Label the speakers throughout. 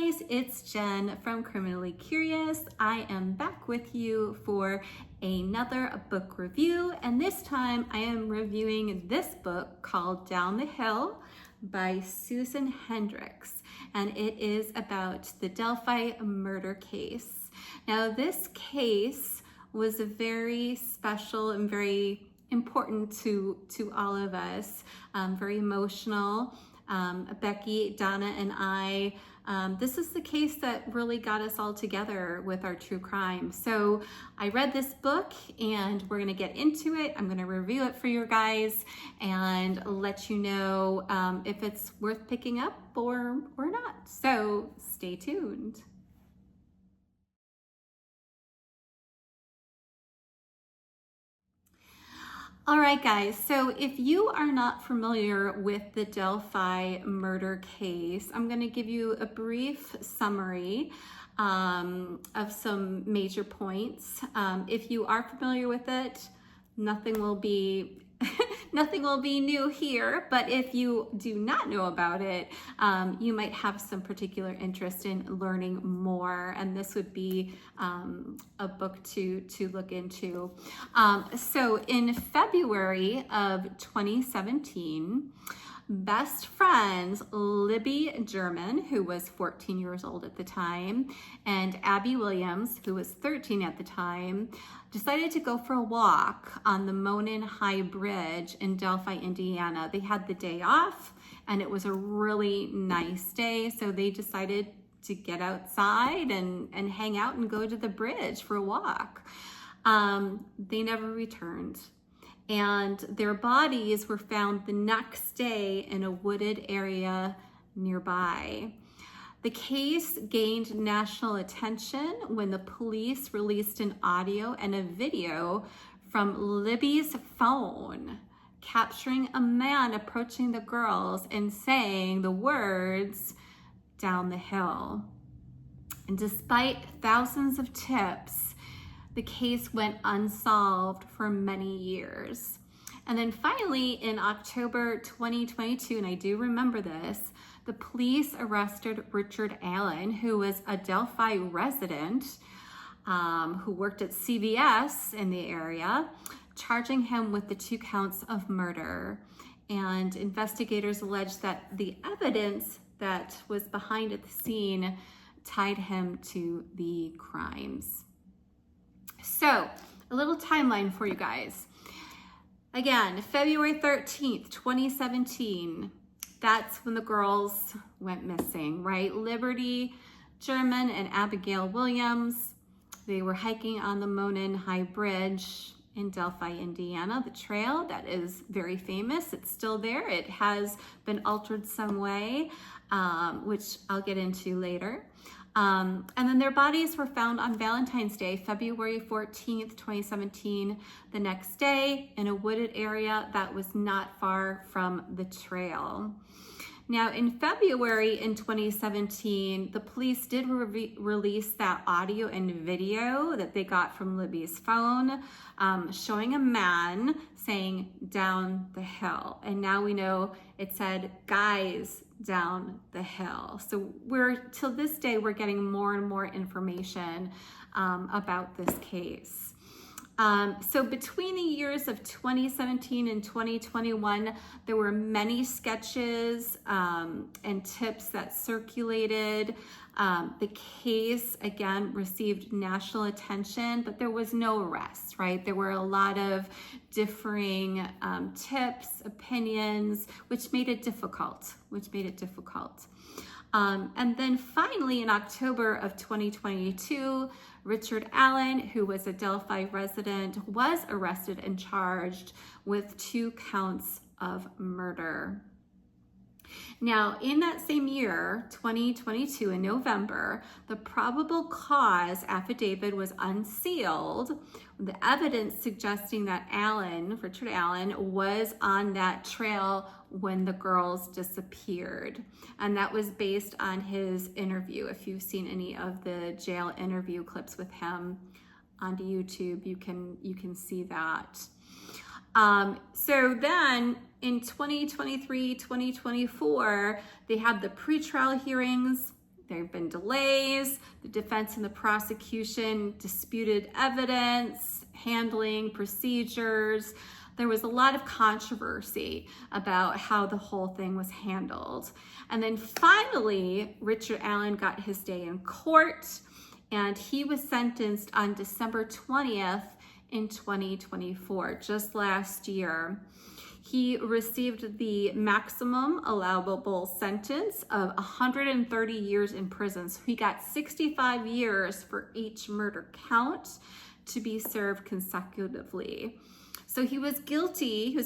Speaker 1: guys, it's Jen from Criminally Curious. I am back with you for another book review, and this time I am reviewing this book called Down the Hill by Susan Hendricks, and it is about the Delphi murder case. Now, this case was very special and very important to all of us, very emotional. Bekki, Donna, and I, this is the case that really got us all together with our true crime. So I read this book and we're gonna get into it. I'm gonna review it for you guys and let you know if it's worth picking up or not. So stay tuned. All right, guys, so if you are not familiar with the Delphi murder case, I'm going to give you a brief summary of some major points. If you are familiar with it, nothing will be new here, but if you do not know about it, you might have some particular interest in learning more, and this would be a book to look into. So in February of 2017, best friends Libby German, who was 14 years old at the time, and Abby Williams, who was 13 at the time, decided to go for a walk on the Monon High Bridge in Delphi, Indiana. They had the day off and it was a really nice day, so they decided to get outside and hang out and go to the bridge for a walk. They never returned, and their bodies were found the next day in a wooded area nearby. The case gained national attention when the police released an audio and a video from Libby's phone capturing a man approaching the girls and saying the words, "Down the hill." And despite thousands of tips, the case went unsolved for many years. And then finally, in October 2022, and I do remember this, the police arrested Richard Allen, who was a Delphi resident who worked at CVS in the area, charging him with the 2 counts of murder. And investigators alleged that the evidence that was behind at the scene tied him to the crimes. So, a little timeline for you guys. Again, February 13th, 2017, that's when the girls went missing, right? Liberty German and Abigail Williams, they were hiking on the Monon High Bridge in Delphi, Indiana. The trail that is very famous, it's still there. It has been altered some way, which I'll get into later. And then their bodies were found on Valentine's Day, February 14th, 2017, the next day in a wooded area that was not far from the trail. Now, in February in 2017, the police did release that audio and video that they got from Libby's phone, showing a man saying, "Down the hill." And now we know it said, "Guys, down the hill." So till this day, we're getting more and more information about this case. So between the years of 2017 and 2021, there were many sketches and tips that circulated. The case, again, received national attention, but there was no arrest, right? There were a lot of differing tips, opinions, which made it difficult, and then finally, in October of 2022, Richard Allen, who was a Delphi resident, was arrested and charged with 2 counts of murder. Now, in that same year, 2022, in November, the probable cause affidavit was unsealed, the evidence suggesting that Richard Allen, was on that trail when the girls disappeared. And that was based on his interview. If you've seen any of the jail interview clips with him on YouTube, you can see that. So then in 2023, 2024, they had the pretrial hearings. there have been delays. The defense and the prosecution disputed evidence, handling, procedures. There was a lot of controversy about how the whole thing was handled. And then finally, Richard Allen got his day in court, and he was sentenced on December 20th in 2024, just last year. He received the maximum allowable sentence of 130 years in prison. So he got 65 years for each murder count to be served consecutively. So he was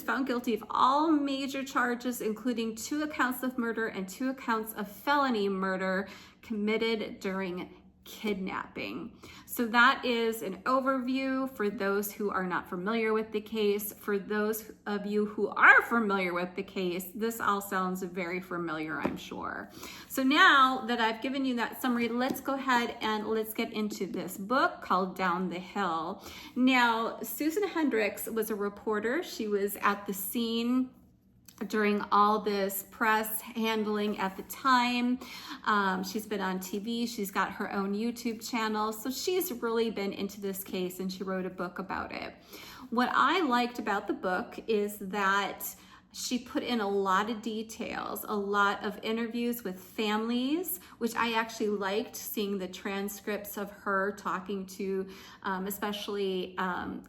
Speaker 1: found guilty of all major charges, including 2 accounts of murder and 2 accounts of felony murder committed during kidnapping. So that is an overview for those who are not familiar with the case. For those of you who are familiar with the case, this all sounds very familiar, I'm sure. So now that I've given you that summary, let's go ahead and let's get into this book called Down the Hill. Now, Susan Hendricks was a reporter. She was at the scene during all this press handling at the time. She's been on TV. She's got her own YouTube channel. So she's really been into this case, and she wrote a book about it. What I liked about the book is that she put in a lot of details, a lot of interviews with families, which I actually liked, seeing the transcripts of her talking to, especially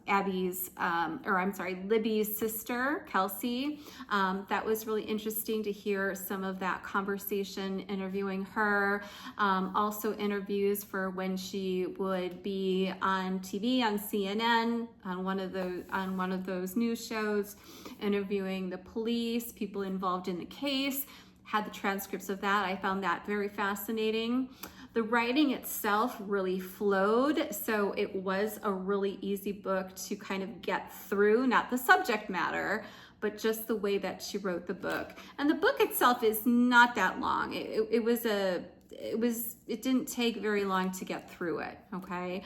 Speaker 1: Libby's sister, Kelsey. That was really interesting to hear some of that conversation, interviewing her. Also interviews for when she would be on TV, on CNN, on one of those news shows, interviewing the police, people involved in the case. Had the transcripts of that. I found that very fascinating. The writing itself really flowed, so it was a really easy book to kind of get through, not the subject matter, but just the way that she wrote the book. And the book itself is not that long. It didn't take very long to get through it, okay?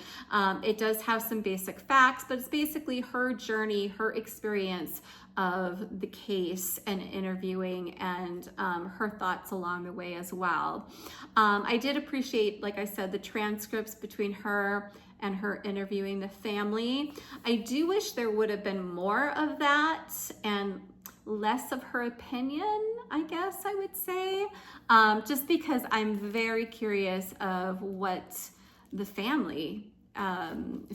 Speaker 1: It does have some basic facts, but it's basically her journey, her experience of the case and interviewing, and her thoughts along the way as well. I did appreciate, like I said, the transcripts between her and her interviewing the family. I do wish there would have been more of that and less of her opinion, I guess I would say, just because I'm very curious of what the family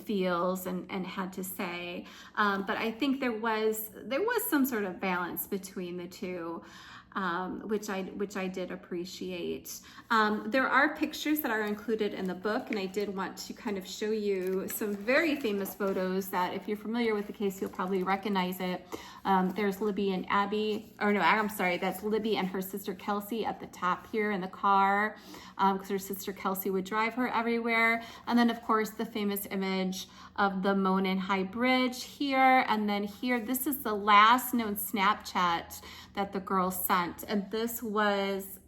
Speaker 1: feels and had to say. But I think there was some sort of balance between the two, which I did appreciate. There are pictures that are included in the book, and I did want to kind of show you some very famous photos that, if you're familiar with the case, you'll probably recognize it. There's Libby and that's Libby and her sister Kelsey at the top here in the car, because her sister Kelsey would drive her everywhere. And then, of course, the famous image of the Monon High Bridge here. And then here, this is the last known Snapchat that the girls sent. And this was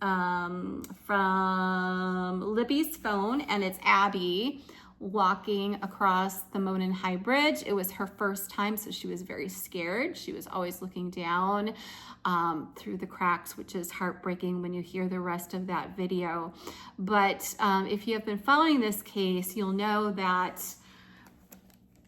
Speaker 1: from Libby's phone, and it's Abby walking across the Monon High Bridge. It was her first time, so she was very scared. She was always looking down through the cracks, which is heartbreaking when you hear the rest of that video. But if you have been following this case, you'll know that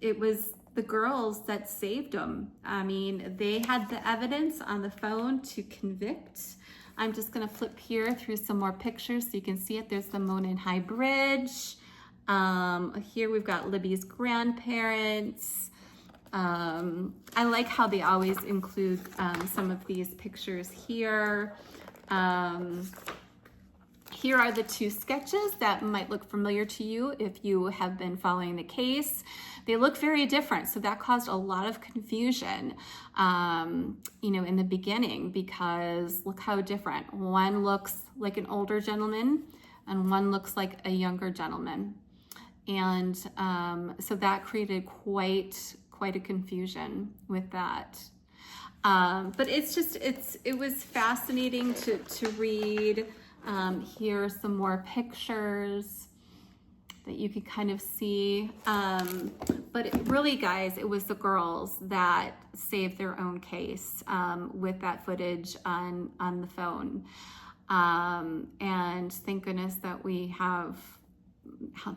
Speaker 1: it was the girls that saved them. I mean, they had the evidence on the phone to convict. I'm just gonna flip here through some more pictures so you can see it. There's the Monon High Bridge. Here we've got Libby's grandparents. I like how they always include some of these pictures here. Here are the 2 sketches that might look familiar to you if you have been following the case. They look very different, so that caused a lot of confusion, in the beginning, because look how different. One looks like an older gentleman, and one looks like a younger gentleman. And so that created quite a confusion with that. But it was fascinating to read. Here are some more pictures that you could kind of see. But really, guys, it was the girls that saved their own case with that footage on the phone. And and thank goodness that we have,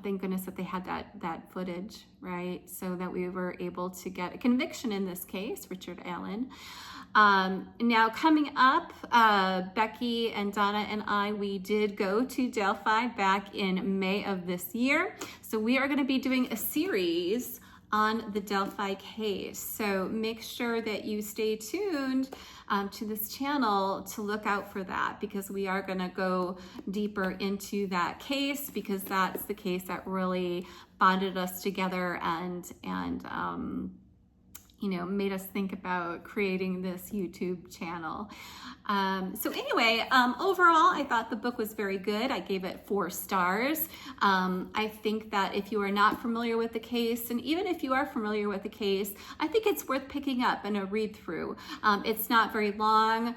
Speaker 1: thank goodness that they had that footage, right? So that we were able to get a conviction in this case, Richard Allen. Now coming up, Bekki and Donna and I, we did go to Delphi back in May of this year. So we are going to be doing a series on the Delphi case. So make sure that you stay tuned to this channel to look out for that, because we are going to go deeper into that case, because that's the case that really bonded us together and you know, made us think about creating this YouTube channel. So anyway, overall, I thought the book was very good. I gave it 4 stars. I think that if you are not familiar with the case, and even if you are familiar with the case, I think it's worth picking up and a read through. It's not very long.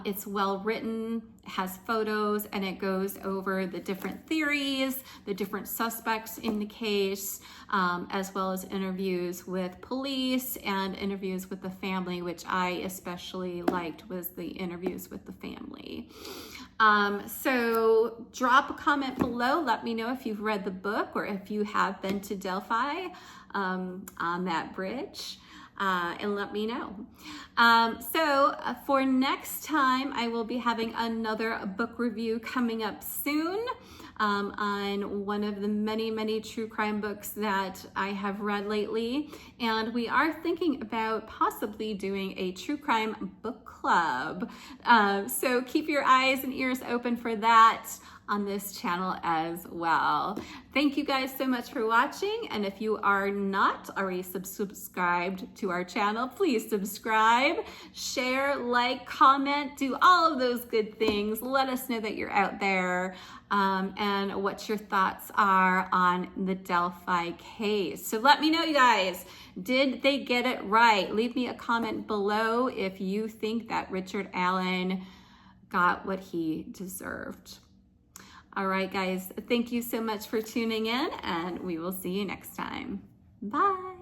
Speaker 1: It's well written, has photos, and it goes over the different theories, the different suspects in the case, as well as interviews with police and interviews with the family, which I especially liked was the interviews with the family. So drop a comment below. Let me know if you've read the book or if you have been to Delphi on that bridge. And let me know. So for next time, I will be having another book review coming up soon on one of the many true crime books that I have read lately. And we are thinking about possibly doing a true crime book club. So keep your eyes and ears open for that on this channel as well. Thank you guys so much for watching, and if you are not already subscribed to our channel, please subscribe, share, like, comment, do all of those good things. Let us know that you're out there and what your thoughts are on the Delphi case. So let me know, you guys, did they get it right? Leave me a comment below if you think that Richard Allen got what he deserved. All right, guys, thank you so much for tuning in, and we will see you next time. Bye.